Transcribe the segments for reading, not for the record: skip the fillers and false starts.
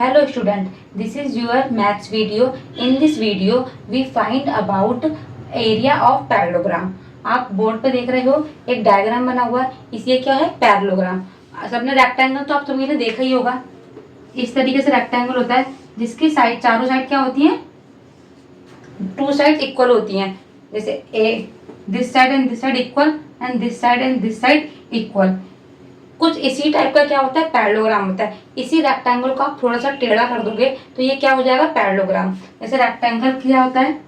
Hello student, this is your maths video. In this video, we find about area of parallelogram. आप board पे देख रहे हो एक डायग्राम बना हुआ है, इसे क्या है पैरेललोग्राम। सबने रेक्टेंगल तो आप सभी ने देखा ही होगा। इस तरीके से रेक्टेंगल होता है जिसकी साइड चारों साइड क्या होती हैं, टू साइड इक्वल होती हैं। जैसे ए this side and this side equal and this side and this side equal. कुछ इसी टाइप का क्या होता है पैरेललोग्राम होता है। इसी रेक्टेंगल को आप थोड़ा सा टेढ़ा कर दोगे तो ये क्या हो जाएगा पैरेललोग्राम। जैसे रेक्टेंगल क्या होता है,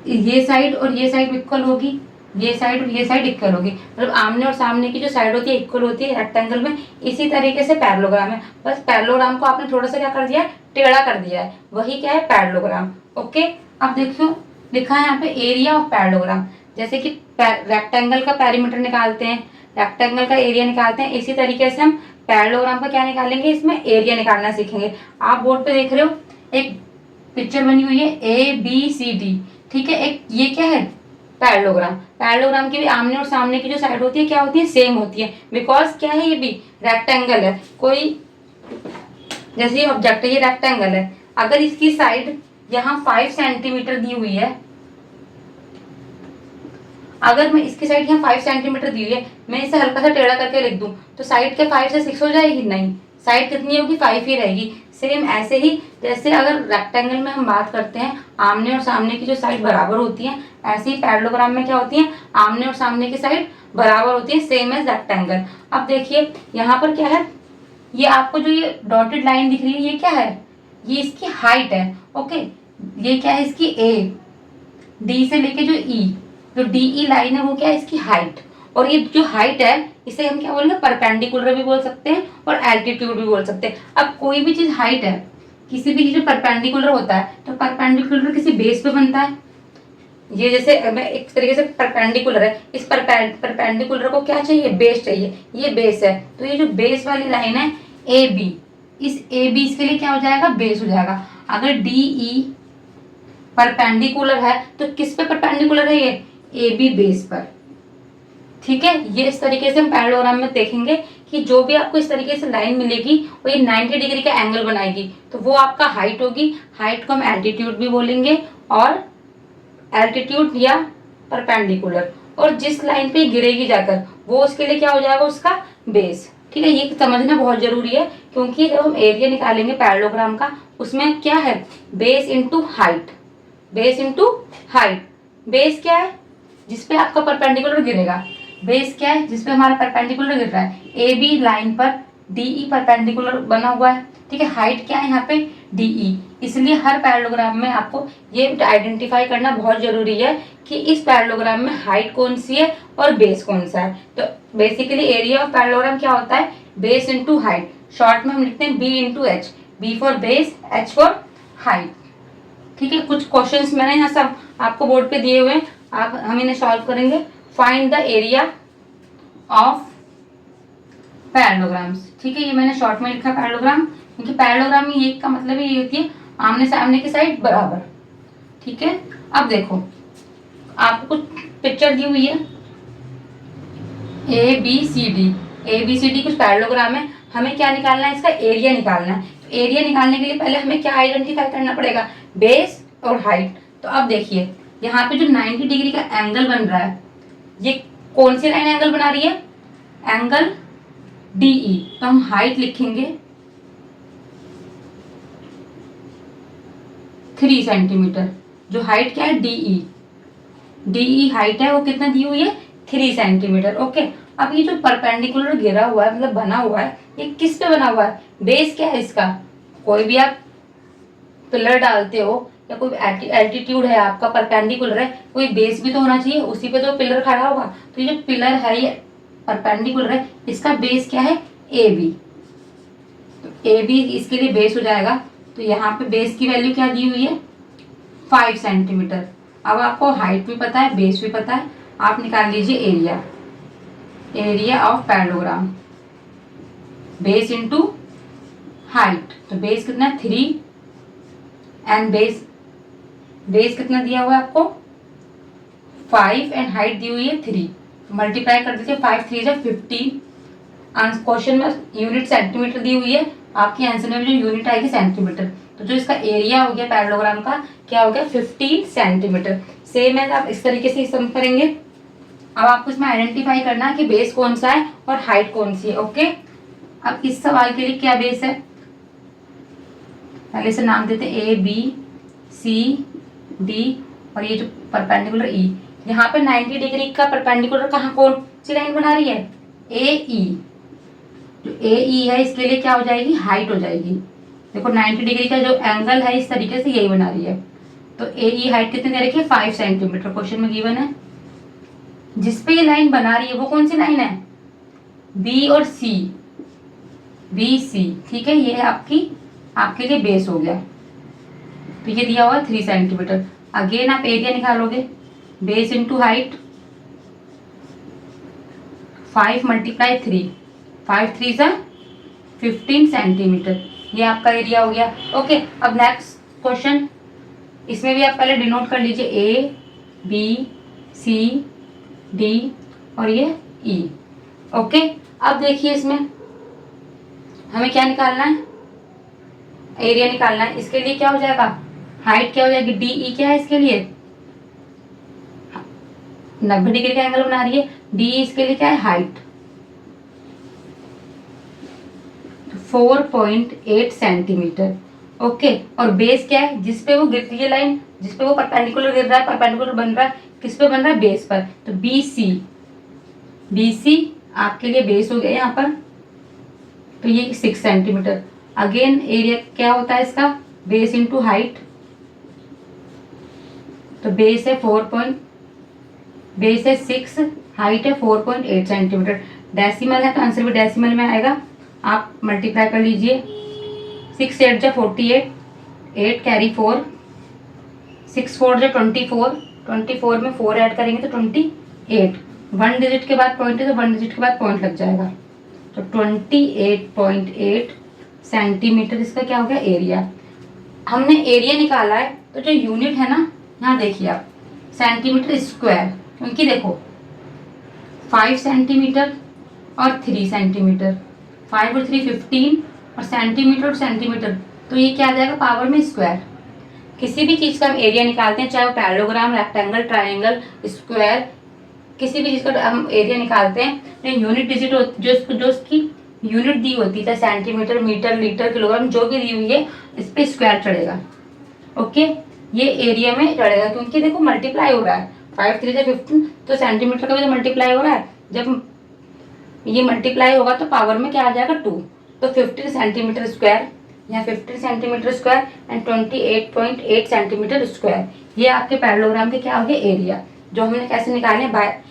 ये साइड और ये साइड इक्वल होगी, ये साइड और ये साइड इक्वल होगी, मतलब आमने और सामने की जो साइड होती है इक्वल होती है रेक्टेंगल में। इसी तरीके से पैरेललोग्राम है, बस पैरेललोग्राम को आपने थोड़ा सा क्या कर दिया, टेढ़ा कर दिया है, वही क्या है पैरेललोग्राम। ओके, अब देखियो लिखा है यहाँ पे एरिया ऑफ पैरेललोग्राम। जैसे कि रेक्टेंगल का पेरीमीटर निकालते हैं, रेक्टेंगल का एरिया निकालते हैं, इसी तरीके से हम पैरेललोग्राम का क्या निकालेंगे, इसमें एरिया निकालना सीखेंगे। आप बोर्ड पे देख रहे हो एक पिक्चर बनी हुई है ABCD, ठीक है। एक ये क्या है पैरेललोग्राम। पैरेललोग्राम की भी आमने और सामने की जो साइड होती है क्या होती है, सेम होती है, बिकॉज क्या है ये भी रेक्टेंगल है। कोई जैसे ये ऑब्जेक्ट है, ये रेक्टेंगल है, अगर इसकी साइड यहाँ 5 सेंटीमीटर दी हुई है, अगर मैं इसकी साइड यहाँ 5 सेंटीमीटर दी हुई है, मैं इसे हल्का सा टेढ़ा करके लिख दूं तो साइड के 5 से 6 हो जाएगी, नहीं, साइड कितनी होगी, 5 ही रहेगी। सेम ऐसे ही जैसे अगर रेक्टेंगल में हम बात करते हैं आमने और सामने की जो साइड बराबर होती है, ऐसे ही पैरेललोग्राम में क्या होती है, आमने और सामने की साइड बराबर होती है, सेम एज रेक्टेंगल। अब देखिए यहाँ पर क्या है, ये आपको जो ये डॉटेड लाइन दिख रही है ये क्या है, ये इसकी हाइट है। ओके, ये क्या है इसकी D से लेके जो जो DE लाइन है वो क्या है इसकी हाइट। और ये जो हाइट है इसे हम क्या बोलेंगे, परपेंडिकुलर भी बोल सकते हैं और एल्टीट्यूड भी बोल सकते हैं। अब कोई भी चीज हाइट है, किसी भी चीज में परपेंडिकुलर होता है तो परपेंडिकुलर किसी बेस पे बनता है। ये जैसे एक तरीके से परपेंडिकुलर है, इस परपेंडिकुलर को क्या चाहिए, बेस चाहिए, ये बेस है। तो ये जो बेस वाली लाइन है AB, इस AB इसके लिए क्या हो जाएगा, बेस हो जाएगा। अगर DE परपेंडिकुलर है तो किस पे परपेंडिकुलर है, ये AB बेस पर, ठीक है। ये इस तरीके से हम पैरेललोग्राम में देखेंगे कि जो भी आपको इस तरीके से लाइन मिलेगी वो ये 90 डिग्री का एंगल बनाएगी, तो वो आपका हाइट होगी। हाइट को हम एल्टीट्यूड भी बोलेंगे, और एल्टीट्यूड या परपेंडिकुलर, और जिस लाइन पे गिरेगी जाकर वो उसके लिए क्या हो जाएगा, उसका बेस, ठीक है। ये समझना बहुत जरूरी है क्योंकि जब हम एरिया निकालेंगे पैरेललोग्राम का, उसमें क्या है, base into height, base into height. Base क्या है, जिसपे आपका परपेंडिकुलर गिरेगा, बेस क्या है, जिसपे हमारा परपेंडिकुलर गिर रहा है। AB लाइन पर DE परपेंडिकुलर बना हुआ है, ठीक है। हाइट क्या है यहाँ पे, DE। इसलिए हर पैरेललोग्राम में आपको ये आइडेंटिफाई करना बहुत जरूरी है कि इस पैरेललोग्राम में हाइट कौन सी है और बेस कौन सा है। तो बेसिकली एरिया ऑफ पैरेललोग्राम क्या होता है, बेस इंटू हाइट। शॉर्ट में हम लिखते हैं B into H, B for base, H for height, ठीक है। कुछ क्वेश्चंस मैंने यहाँ सब आपको बोर्ड पे दिए हुए हैं, आप हम इन्हें सॉल्व करेंगे। Find the area of parallelograms, ठीक है। ये मैंने शॉर्ट में लिखा पैरेललोग्राम, क्योंकि पैरेललोग्राम में ये का मतलब ये होती है आमने सामने की साइड बराबर, ठीक है। अब देखो आपको कुछ पिक्चर दी हुई है ABCD कुछ पैरेललोग्राम है, हमें क्या निकालना है, इसका एरिया निकालना है। तो एरिया निकालने के लिए पहले हमें क्या आइडेंटिफाई करना पड़ेगा, बेस और हाइट। तो अब देखिए यहाँ पे जो 90 डिग्री का एंगल बन रहा है, ये कौन सी लाइन एंगल बना रही है, एंगल DE। तो हम हाइट लिखेंगे 3 सेंटीमीटर। जो हाइट क्या है, DE हाइट है वो कितना दी हुई है, 3 सेंटीमीटर। ओके, अब ये जो परपेंडिकुलर गिरा हुआ है, मतलब बना हुआ है, ये किस पे बना हुआ है, बेस क्या है इसका। कोई भी आप पिलर डालते हो या कोई एल्टीट्यूड है आपका, परपेंडिकुलर है, कोई बेस भी तो होना चाहिए, उसी पे तो पिलर खड़ा होगा। तो ये जो पिलर है ये परपेंडिकुलर है, इसका बेस क्या है, AB। तो AB इसके लिए बेस हो जाएगा। तो यहाँ पे बेस की वैल्यू क्या दी हुई है, 5 सेंटीमीटर। अब आपको हाइट भी पता है, बेस भी पता है, आप निकाल लीजिए area of parallelogram, base into height. तो बेस कितना है, 3, एंड बेस कितना दिया हुआ है आपको, 5, एंड हाइट दी हुई है 3। मल्टीप्लाई कर दीजिए, 5 3 जा 15। क्वेश्चन में यूनिट सेंटीमीटर दी हुई है, आपके आंसर में जो यूनिट आएगी सेंटीमीटर, तो जो इसका एरिया हो गया पैरेललोग्राम का क्या हो गया 15 सेंटीमीटर। सेम है, आप इस तरीके से सम करेंगे। अब आपको इसमें आइडेंटिफाई करना है कि बेस कौन सा है और हाइट कौन सी है। ओके, अब इस सवाल के लिए क्या बेस है, पहले से नाम देते हैं ए बी सी डी और ये जो परपेंडिकुलर ई। यहाँ पे 90 डिग्री का परपेंडिकुलर कहाँ कौन सी लाइन बना रही है, ए ई। जो ए ई है इसके लिए क्या हो जाएगी, हाइट हो जाएगी। देखो 90 डिग्री का जो एंगल है इस तरीके से यही बना रही है, तो ए ई हाइट कितनी दे रखी है 5 सेंटीमीटर क्वेश्चन में गिवन है। जिसपे ये लाइन बना रही है वो कौन सी लाइन है, बी और सी, बी सी, ठीक है। ये आपके लिए बेस हो गया, तो ये दिया हुआ है 3 सेंटीमीटर। अगेन आप एरिया निकालोगे, बेस इंटू हाइट, 5 मल्टीप्लाई 3, 5 3 सा 15 सेंटीमीटर, ये आपका एरिया हो गया। ओके, अब नेक्स्ट क्वेश्चन, इसमें भी आप पहले डिनोट कर लीजिए ए बी सी डी और ये ई। ओके, अब देखिए इसमें हमें क्या निकालना है, एरिया निकालना है। इसके लिए क्या हो जाएगा, हाइट क्या हो जाएगी, डी ई क्या है इसके लिए 90 डिग्री का एंगल बना रही है, डी इसके लिए क्या है हाइट, 4.8 सेंटीमीटर। ओके, और बेस क्या है, जिसपे वो गिरती है लाइन, जिसपे वो परपेंडिकुलर गिर रहा है, परपेंडिकुलर बन रहा है, किस पे बन रहा है, बेस पर, तो बी सी आपके लिए बेस हो गया यहाँ पर, तो ये 6 सेंटीमीटर। अगेन एरिया क्या होता है इसका, बेस इंटू हाइट, तो बेस है 6, हाइट है 4.8 सेंटीमीटर। डेसिमल है तो आंसर भी डेसिमल में आएगा, आप मल्टीप्लाई कर लीजिए, 6 8 जा 48, 8 कैरी 4, 6 4 जा 24, 24 में 4 ऐड करेंगे तो 28, 1 डिजिट के बाद पॉइंट है तो 1 डिजिट के बाद पॉइंट लग जाएगा, तो 28.8 सेंटीमीटर इसका क्या हो गया एरिया। हमने एरिया निकाला है, तो जो यूनिट है ना, यहाँ देखिए आप सेंटीमीटर स्क्वायर, क्योंकि देखो 5 सेंटीमीटर और 3 सेंटीमीटर, 5 और 3 15 और सेंटीमीटर, तो ये क्या आ जाएगा पावर में स्क्वायर। किसी भी चीज़ का हम एरिया निकालते हैं, चाहे वो पैरेललोग्राम, रेक्टेंगल, ट्रायंगल, स्क्वायर, किसी भी चीज़ का हम एरिया निकालते हैं तो यूनिट डिजिट जो उसकी यूनिट दी होती है, सेंटीमीटर, मीटर, लीटर, किलोग्राम, जो भी दी हुई है इस पर स्क्वायर चढ़ेगा। ओके, ये एरिया में चढ़ेगा, क्योंकि देखो मल्टीप्लाई हो रहा है, 5 3 से 15, तो सेंटीमीटर का भी तो मल्टीप्लाई हो रहा है, जब ये मल्टीप्लाई होगा तो पावर में क्या आ जाएगा 2, तो 15 सेंटीमीटर स्क्वायर, यहाँ 15 centimetre square and 28.8 centimetre square, ये आपके पैरेललोग्राम के क्या हो गए एरिया, जो हमने कैसे निकाले बाय